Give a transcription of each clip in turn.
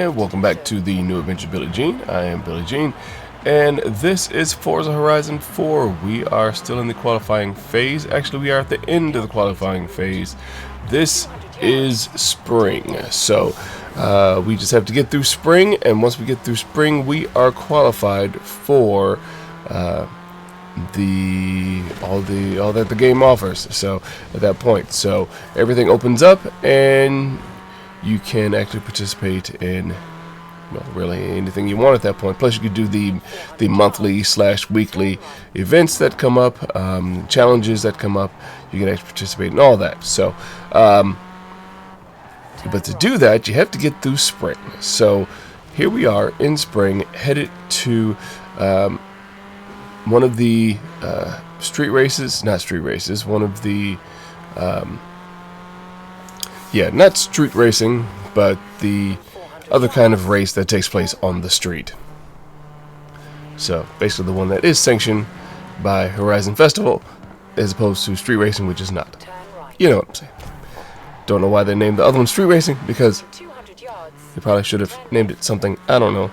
And welcome back to the New Adventure Billy Jean. I am Billy Jean, and this is Forza Horizon 4. We are still in the qualifying phase. Actually, we are at the end of the qualifying phase. This is spring, so we just have to get through spring, and once we get through spring, we are qualified for all that the game offers. So at that point, so everything opens up, and you can actually participate in, well, really anything you want at that point. Plus, you could do the monthly / weekly events that come up, challenges that come up. You can actually participate in all that. So, but to do that, you have to get through spring. So here we are in spring, headed to one of the street races. Not street races. One of the yeah, not street racing, but the other kind of race that takes place on the street. So basically the one that is sanctioned by Horizon Festival, as opposed to street racing, which is not. You know what I'm saying. Don't know why they named the other one street racing, because they probably should have named it something, I don't know,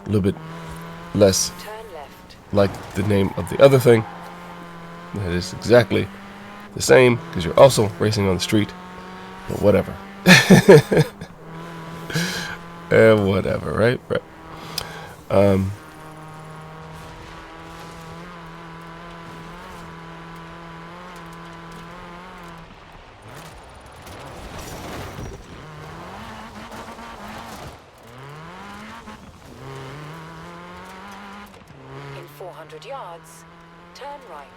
a little bit less like the name of the other thing. That is exactly the same, because you're also racing on the street. But whatever. Whatever, right? Right. In 400 yards, turn right.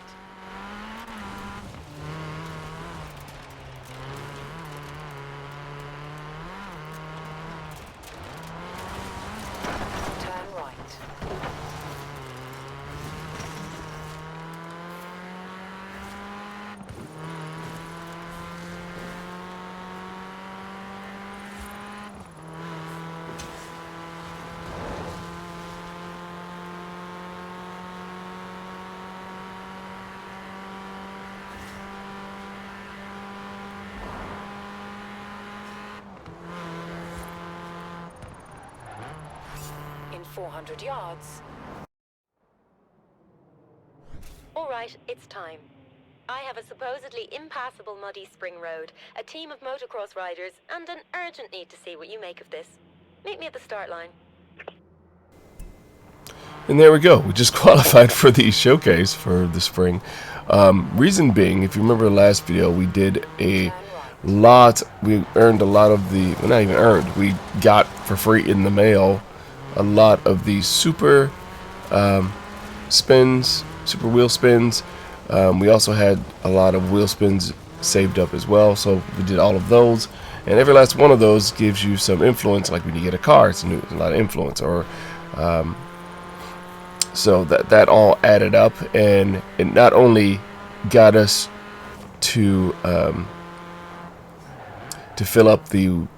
Turn right. In 400 yards. All right, it's time. I have a supposedly impassable muddy spring road, a team of motocross riders, and an urgent need to see what you make of this. Meet me at the start line. And there we go. We just qualified for the showcase for the spring. Reason being, if you remember the last video, we did a lot. We earned a lot of the, well, not even earned. We got for free in the mail a lot of the super spins, super wheel spins. We also had a lot of wheel spins saved up as well. So we did all of those. And every last one of those gives you some influence. Like when you get a car, it's a lot of influence. Or so that all added up, and it not only got us to fill up the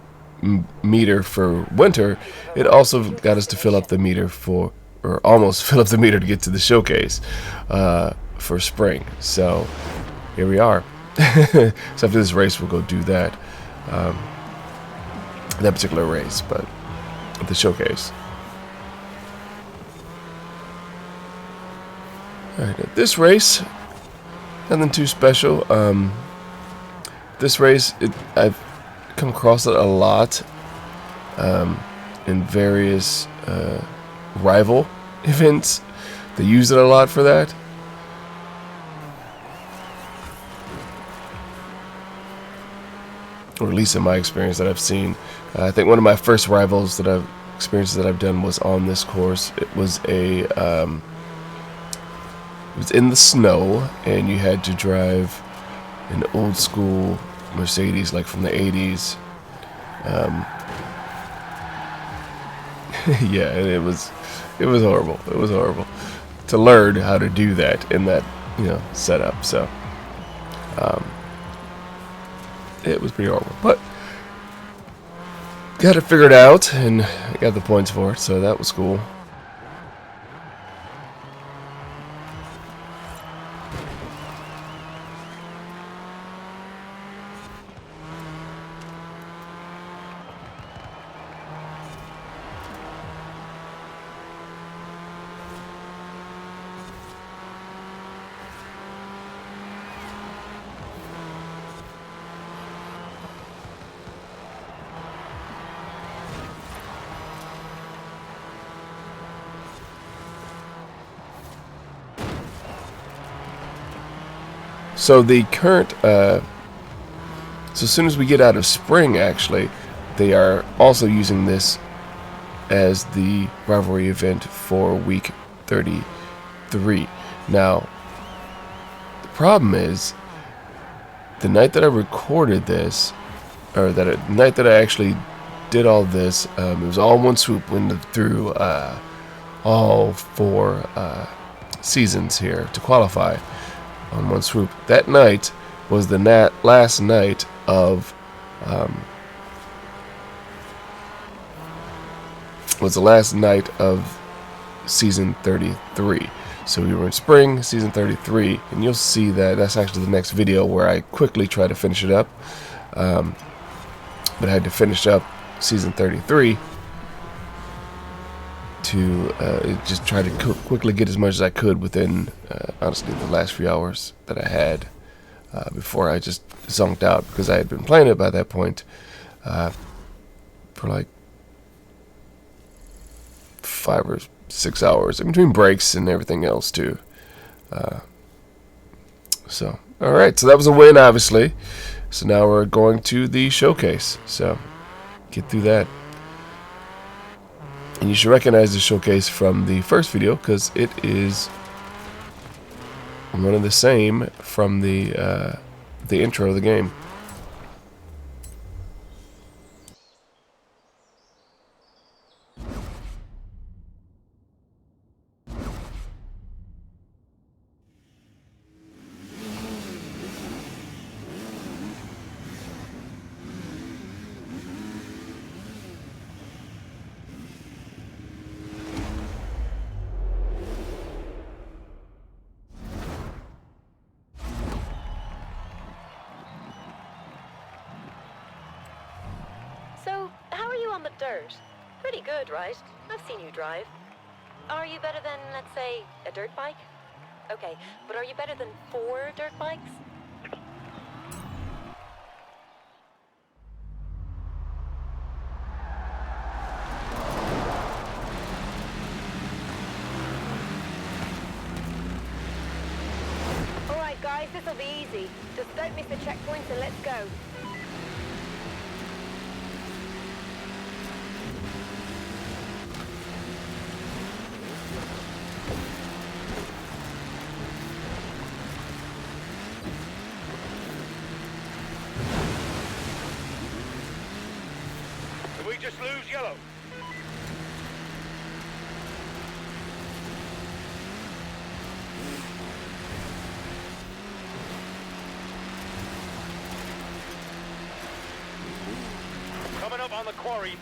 meter for winter, it also got us to fill up the meter for, or almost fill up the meter to get to the showcase for spring. So here we are. So after this race, we'll go do that particular race, but the showcase. Alright, this race, nothing too special. This race, I've come across it a lot in various rival events. They use it a lot for that. Or at least in my experience that I've seen. I think one of my first rivals that I've done was on this course. It was it was in the snow, and you had to drive an old school Mercedes, like from the 80s. Yeah, and it was horrible. It was horrible to learn how to do that in that, setup. So it was pretty horrible, but got it figured out and got the points for it, so that was cool. So the current, so as soon as we get out of spring, actually, they are also using this as the rivalry event for week 33. Now, the problem is, the night that I recorded this, or the night that I actually did all this, it was all in one swoop, went through all 4 seasons here to qualify on one swoop. That night was the last night of season 33. So we were in spring, season 33, and you'll see that that's actually the next video where I quickly try to finish it up. But I had to finish up season 33 to just try to quickly get as much as I could within, honestly, the last few hours that I had before I just zonked out, because I had been playing it by that point for like 5 or 6 hours in between breaks and everything else too. So alright, so that was a win, obviously. So now we're going to the showcase, so get through that. And you should recognize the showcase from the first video, because it is one of the same from the intro of the game. So, how are you on the dirt? Pretty good, right? I've seen you drive. Are you better than, let's say, a dirt bike? Okay, but are you better than 4 dirt bikes? Alright guys, this'll be easy. Just don't miss the checkpoints and let's go. We just lose yellow. Coming up on the quarry.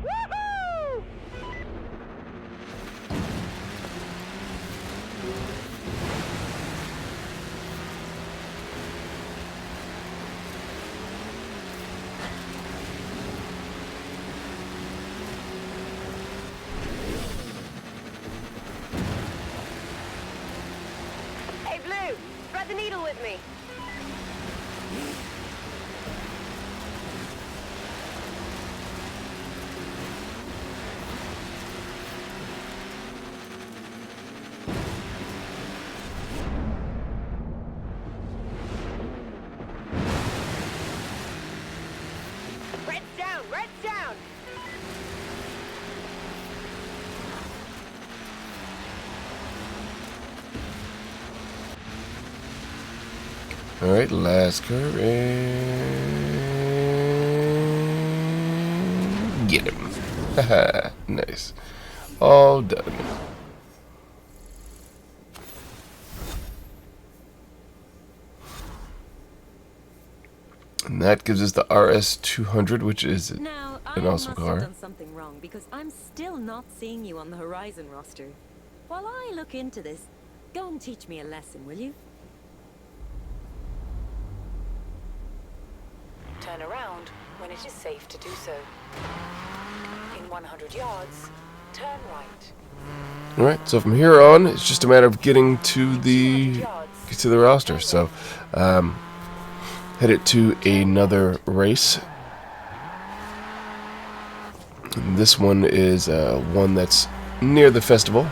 Woohoo! Hey Blue, thread the needle with me. Red's down, red's down. Alright, last curve, and get him. Haha, nice. All done. And that gives us the RS200, which is Now, an awesome car. I must have done something wrong, because I'm still not seeing you on the Horizon roster. While I look into this, go and teach me a lesson, will you? Turn around when it is safe to do so. In 100 yards, turn right. Alright, so from here on, it's just a matter of getting to 200 the yards. roster. So, headed to another race. And this one is one that's near the festival.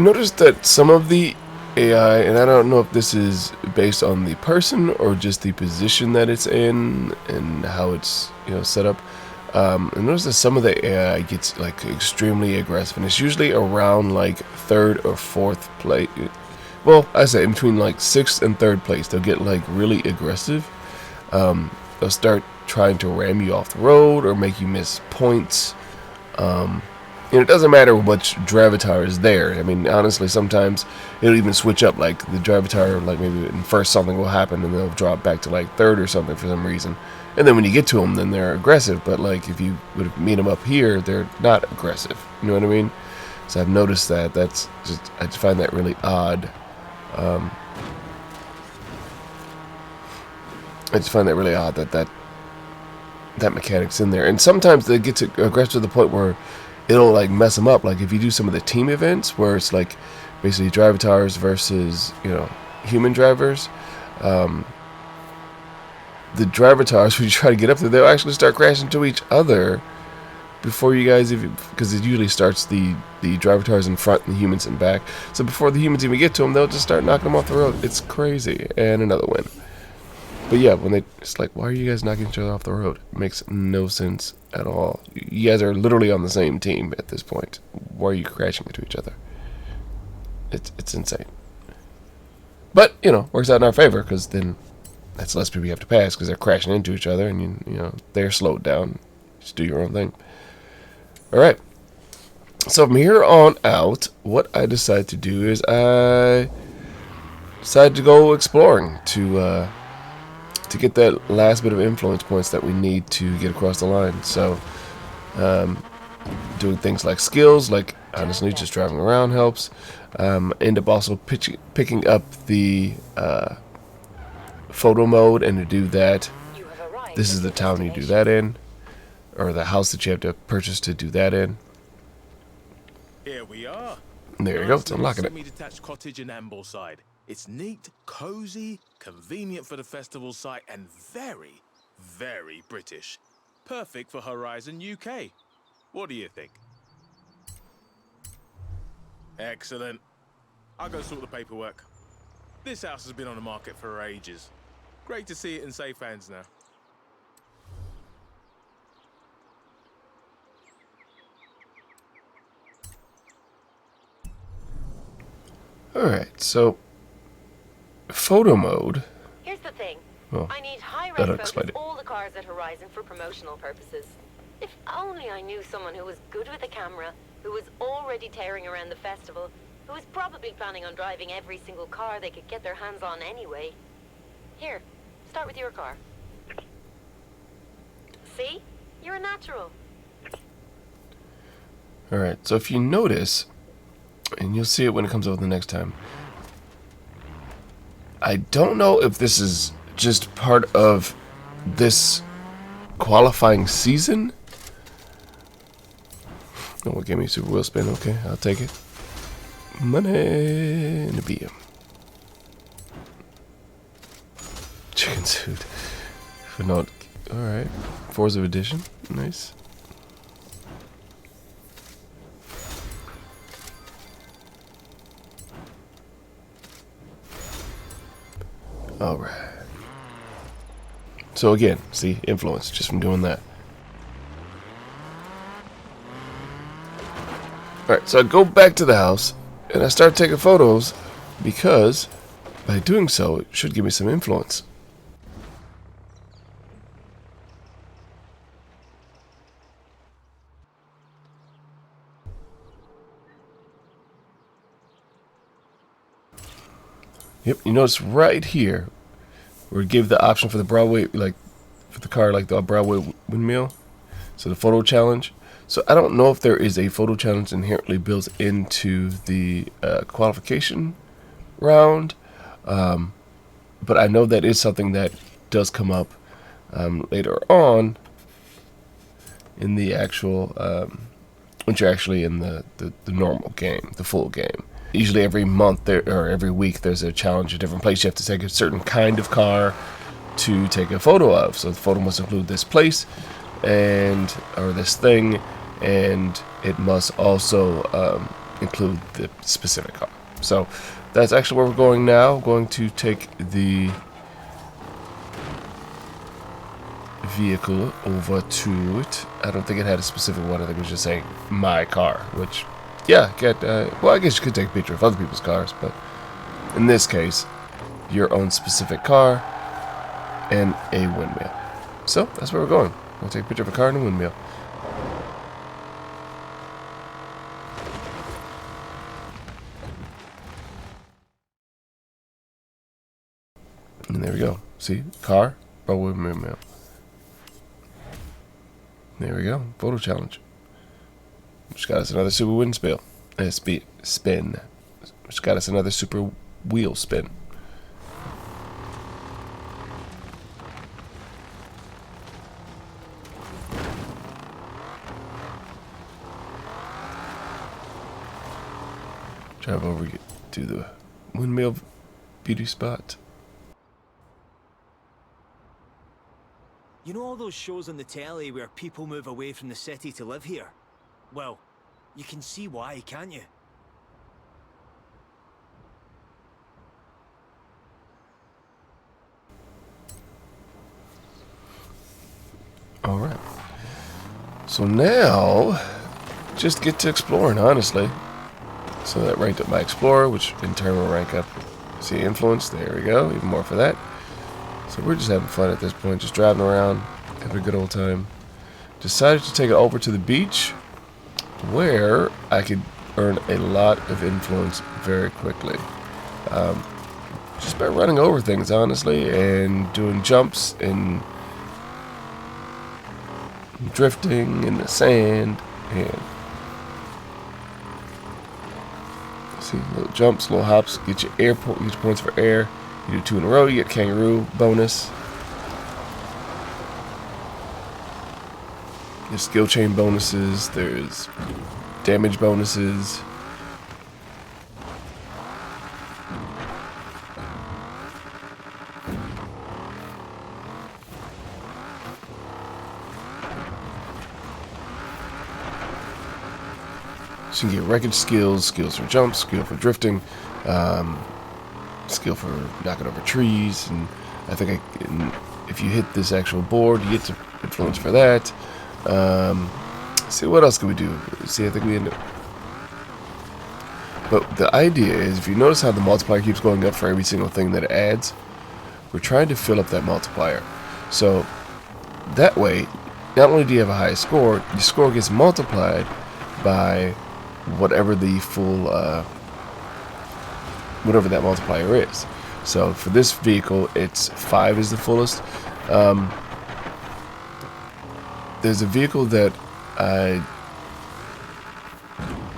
I noticed that some of the AI, and I don't know if this is based on the person or just the position that it's in and how it's, you know, set up. I noticed that some of the AI gets like extremely aggressive, and it's usually around like third or fourth place. Well, I say in between like sixth and third place, they'll get like really aggressive. They'll start trying to ram you off the road or make you miss points. And it doesn't matter which drivatar is there. I mean, honestly, sometimes it'll even switch up. Like the drivatar, like maybe in first something will happen, and they'll drop back to like third or something for some reason. And then when you get to them, then they're aggressive. But like if you would meet them up here, they're not aggressive. You know what I mean? So I've noticed that. That's just, I just find that really odd. I just find that really odd that mechanic's in there. And sometimes they get to aggressive to the point where it'll like mess them up. Like if you do some of the team events where it's like basically drivatars versus, you know, human drivers, the drivatars, when you try to get up there, they'll actually start crashing into each other before you guys even, because it usually starts the drivatars in front and the humans in back. So before the humans even get to them, they'll just start knocking them off the road. It's crazy. And another win. But yeah, when it's like, why are you guys knocking each other off the road? It makes no sense at all. You guys are literally on the same team at this point. Why are you crashing into each other? It's insane. But, you know, works out in our favor, because then that's less people you have to pass, because they're crashing into each other, and you know, they're slowed down. Just do your own thing. Alright. So from here on out, what I decided to do is I decided to go exploring to get that last bit of influence points that we need to get across the line. So, doing things like skills, like honestly just driving around helps. End up also picking up the photo mode, and to do that, this is the town you do that in, or the house that you have to purchase to do that in. Here we are. And there you go, it's unlocking it. Semi-detached cottage in Ambleside. It's neat, cozy, convenient for the festival site, and very, very British. Perfect for Horizon UK. What do you think? Excellent. I'll go sort the paperwork. This house has been on the market for ages. Great to see it in safe hands now. Alright, so photo mode. Here's the thing. Well, I need high that'll res explain focus it. all the cars at Horizon for promotional purposes. If only I knew someone who was good with a camera, who was already tearing around the festival, who was probably planning on driving every single car they could get their hands on anyway. Here, start with your car. See? You're a natural. Alright, so if you notice, and you'll see it when it comes over the next time, I don't know if this is just part of this qualifying season. Oh, what gave me a super wheel spin? Okay, I'll take it. Money in the BM. Chicken suit. For not. Alright. Forza edition. Nice. Alright. So again, see, influence just from doing that. Alright, so I go back to the house and I start taking photos because by doing so, it should give me some influence. Yep, you notice right here where it gave the option for the Broadway, like for the car, like the Broadway windmill. So the photo challenge. So I don't know if there is a photo challenge inherently built into the qualification round, but I know that is something that does come up later on in the actual once you're actually in the normal game, the full game. Usually every month or every week there's a challenge, a different place you have to take a certain kind of car to take a photo of. So the photo must include this place or this thing, and it must also include the specific car. So that's actually where we're going now. Going to take the vehicle over to it. I don't think it had a specific one. I think it was just saying my car, which, yeah, well, I guess you could take a picture of other people's cars, but in this case, your own specific car and a windmill. So that's where we're going. We'll take a picture of a car and a windmill. And there we go. See? Car, or windmill. There we go. Photo challenge. Which got us another super wind spin. Spin. Which got us another super wheel spin. Drive over to the windmill beauty spot. You know all those shows on the telly where people move away from the city to live here? Well, you can see why, can't you? Alright. So now, just get to exploring, honestly. So that ranked up my explorer, which in turn will rank up, see, influence. There we go, even more for that. So we're just having fun at this point, just driving around, having a good old time. Decided to take it over to the beach, where I could earn a lot of influence very quickly. Just by running over things, honestly, and doing jumps and drifting in the sand, and see, little jumps, little hops, get your points for air. You do 2 in a row, you get kangaroo bonus. There's skill chain bonuses, there's damage bonuses. So you can get wreckage skills, skills for jumps, skill for drifting, skill for knocking over trees, and I think if you hit this actual board, you get some influence for that. See, what else can we do? See, I think we end up... But the idea is, if you notice how the multiplier keeps going up for every single thing that it adds, we're trying to fill up that multiplier. So that way, not only do you have a high score, your score gets multiplied by whatever the full, whatever that multiplier is. So for this vehicle, it's 5 is the fullest. There's a vehicle that I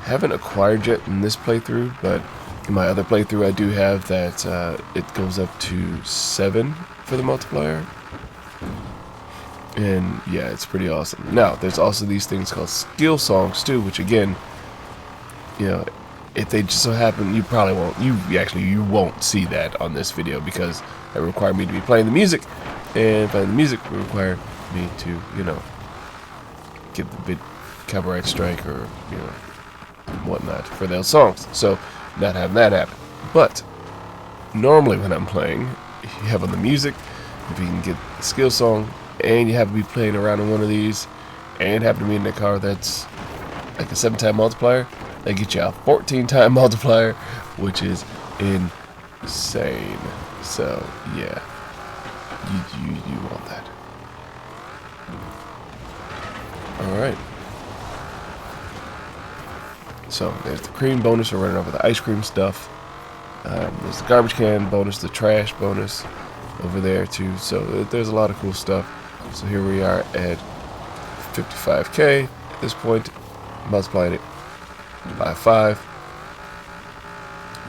haven't acquired yet in this playthrough, but in my other playthrough I do have that it goes up to 7 for the multiplier. And yeah, it's pretty awesome. Now, there's also these things called skill songs too, which again, you know, if they just so happen, you probably won't, you won't see that on this video because it require me to be playing the music, and playing the music will require me to, you know, get the bit copyright strike or, you know, whatnot for those songs. So, not having that happen. But normally when I'm playing, you have on the music, if you can get the skill song, and you have to be playing around in one of these, and happen to be in a car that's like a 7-time multiplier, they get you a 14-time multiplier, which is insane. So yeah, you want that. All right. So there's the cream bonus for running over the ice cream stuff. There's the garbage can bonus, the trash bonus over there too. So there's a lot of cool stuff. So here we are at 55k at this point, multiplying it by 5.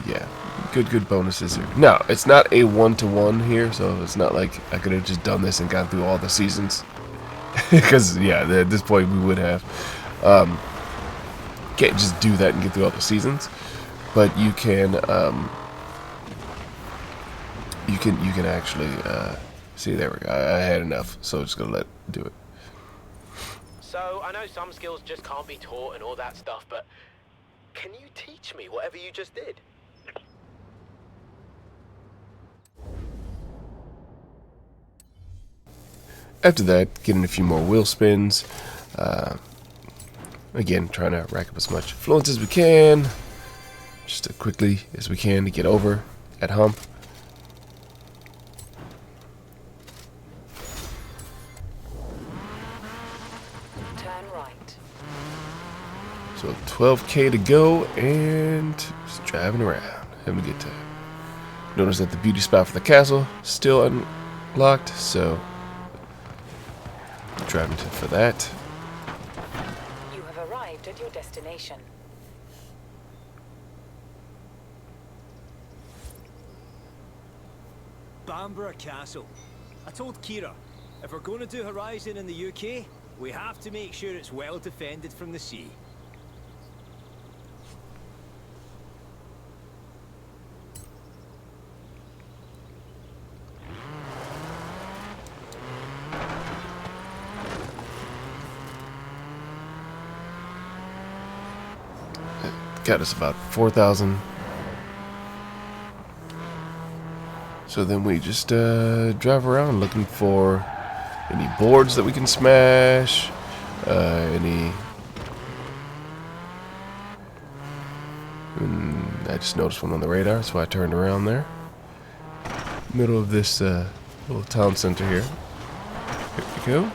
Yeah, good bonuses here. Now, it's not a 1-to-1 here, so it's not like I could have just done this and gone through all the seasons. Because, yeah, at this point we would have. Can't just do that and get through all the seasons. But you can, you can actually, see, there we go. I had enough, so I'm just going to do it. So, I know some skills just can't be taught and all that stuff, but Can you teach me whatever you just did? After that, getting a few more wheel spins. Again, trying to rack up as much influence as we can, just as quickly as we can to get over that hump. Turn right. So 12K to go, and just driving around, having a good time. Notice that the beauty spot for the castle is still unlocked, so driving for that. You have arrived at your destination. Bamborough Castle. I told Kira, if we're going to do Horizon in the UK, we have to make sure it's well defended from the sea. Got us about 4,000. So then we just drive around looking for any boards that we can smash, I just noticed one on the radar, so I turned around there. Middle of this little town center here. Here we go.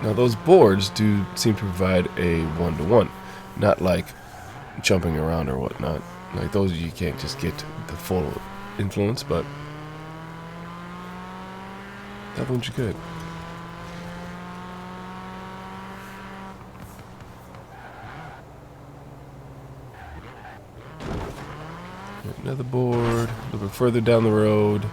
Now those boards do seem to provide a one-to-one, not like jumping around or whatnot. Like those you can't just get the full influence, but that one's good. Another board, a little bit further down the road.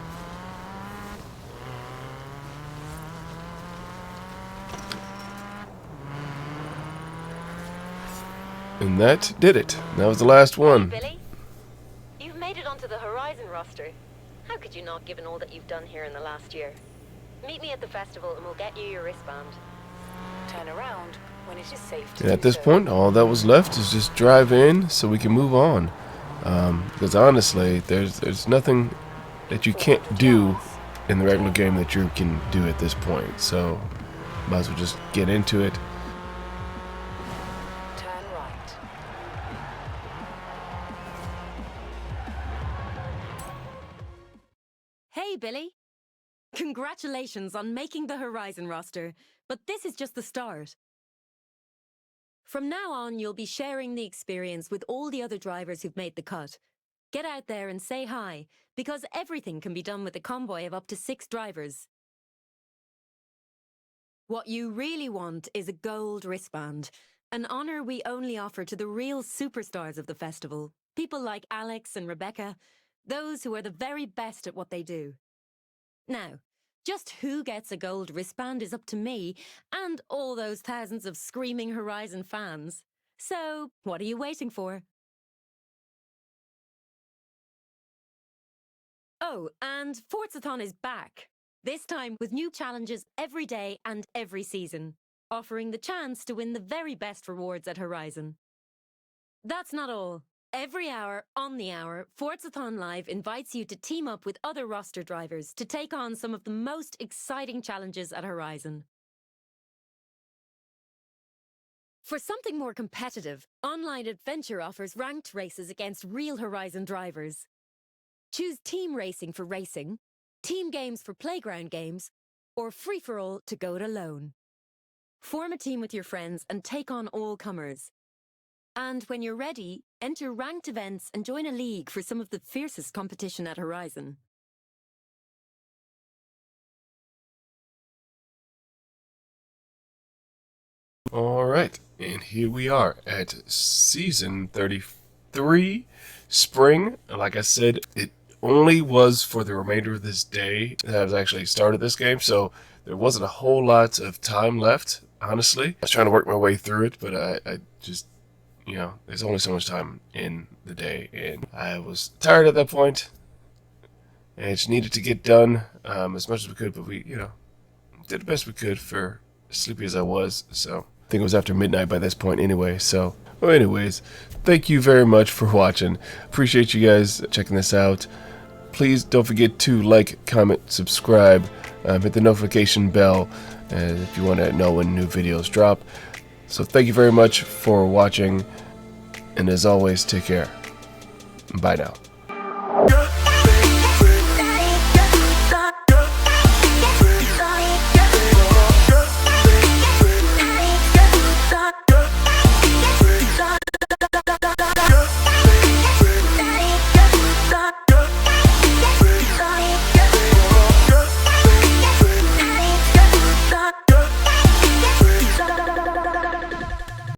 And that did it. That was the last one. Billy, you've made it onto the Horizon roster. How could you not, given all that you've done here in the last year? Meet me at the festival and we'll get you your wristband. Turn around when it is safe to And do at this so. point, all that was left is just drive in so we can move on. Because honestly, there's nothing that you can't do in the regular game that you can do at this point. So, might as well just get into it. Turn right. Hey, Billy. Congratulations on making the Horizon roster, but this is just the start. From now on, you'll be sharing the experience with all the other drivers who've made the cut. Get out there and say hi, because everything can be done with a convoy of up to 6 drivers. What you really want is a gold wristband, an honor we only offer to the real superstars of the festival, people like Alex and Rebecca, those who are the very best at what they do. Now, just who gets a gold wristband is up to me and all those thousands of screaming Horizon fans. So, what are you waiting for? Oh, and Forzathon is back. This time with new challenges every day and every season, offering the chance to win the very best rewards at Horizon. That's not all. Every hour, on the hour, Forzathon Live invites you to team up with other roster drivers to take on some of the most exciting challenges at Horizon. For something more competitive, Online Adventure offers ranked races against real Horizon drivers. Choose team racing for racing, team games for playground games, or free-for-all to go it alone. Form a team with your friends and take on all comers. And when you're ready, enter ranked events and join a league for some of the fiercest competition at Horizon. Alright, and here we are at Season 33, Spring. Like I said, it only was for the remainder of this day that I've actually started this game, so there wasn't a whole lot of time left, honestly. I was trying to work my way through it, but I just you know, there's only so much time in the day, and I was tired at that point, and just needed to get done as much as we could, but we, you know, did the best we could for as sleepy as I was. So I think it was after midnight by this point anyway. So, well, anyways, thank you very much for watching. Appreciate you guys checking this out. Please don't forget to like, comment, subscribe, hit the notification bell if you want to know when new videos drop. So thank you very much for watching, and as always, take care. Bye now.